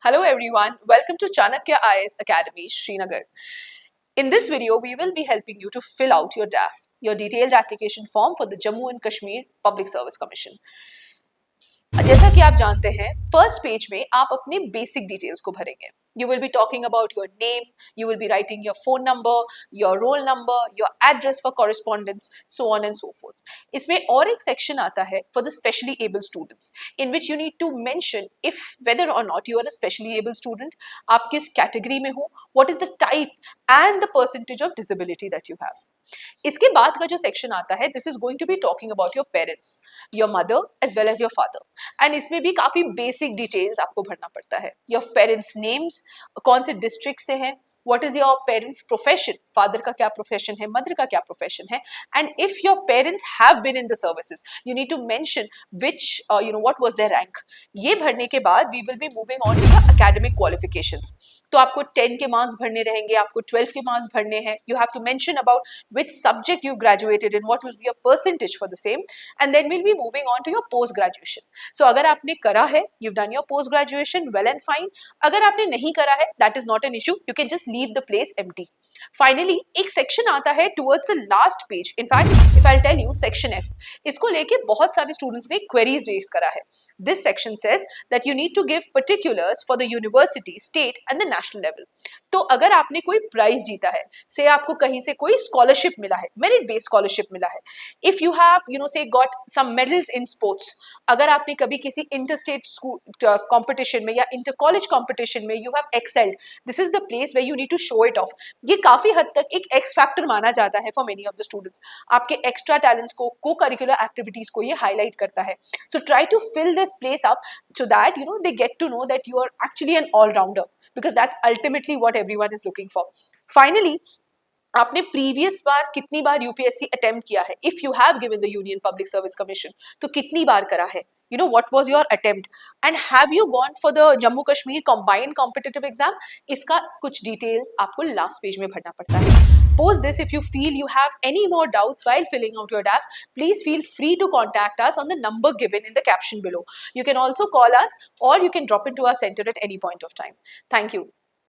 Hello everyone, welcome to Chanakya IAS Academy, Srinagar. In this video, we will be helping you to fill out your DAF, your detailed application form for the Jammu and Kashmir Public Service Commission. जैसा कि आप जानते हैं, first page में आप अपने basic details को भरेंगे. You will be talking about your name, you will be writing your phone number, your roll number, your address for correspondence, so on and so forth. इसमें और एक section आता है for the specially able students, in which you need to mention if whether or not you are a specially able student, आप किस category में हो, what is the type and the percentage of disability that you have. इसके बाद का जो section आता है, this is going to be talking about your parents, your mother as well as your father, and इसमें भी काफी बेसिक डिटेल्स आपको भरना पड़ता है. योर पेरेंट्स नेम्स, कौन से डिस्ट्रिक्ट से हैं, what is your parents profession, father का क्या profession है, mother का क्या profession है, and if your parents have been in the services you need to mention which what was their rank. ये भरने के बाद we will be moving on to the academic qualifications. तो आपको 10 के मार्क्स भरने रहेंगे, आपको 12 के मार्क्स भरने हैं. You have to mention about which subject you graduated in, what was your percentage for the same, and then we'll be moving on to your post graduation. So अगर आपने करा है, you've done your post graduation, well and fine. अगर आपने नहीं करा है, that is not an issue, you can just leave the place empty. Finally, एक सेक्शन आता है towards the last page. In fact, if I'll tell you, section F, इसको लेके बहुत सारे स्टूडेंट्स ने queries raise करा है. This section says that you need to give particulars for the university, state and the national level. तो अगर आपने कोई प्राइज जीता है, से आपको कहीं से कोई स्कॉलरशिप मिला है, मेरिट बेस्ड स्कॉलरशिप मिला है, if you have say got some medals in sports, अगर आपने कभी किसी इंटर स्टेट कॉम्पिटिशन में या इंटर कॉलेज कॉम्पिटिशन में you have excelled, this is the place where you need to show it off. ये काफी हद तक एक एक्स फैक्टर माना जाता है for many of the students. आपके एक्स्ट्रा टैलेंट्स को करिकुलर एक्टिविटीज को ये हाईलाइट करता है. So try to fill this place up so that they get to know that you are actually an all-rounder, because that's ultimately what everyone is looking for. Finally, आपने previous बार कितनी बार UPSC attempt किया है, if you have given the union public service commission, तो कितनी बार करा है, what was your attempt, and have you gone for the Jammu Kashmir combined competitive exam. इसका कुछ डिटेल्स आपको लास्ट पेज में भरना पड़ता है. Post this, if you feel you have any more doubts while filling out your DAF, please feel free to contact us on the number given in the caption below. You can also call us or you can drop into our center at any point of time. Thank you.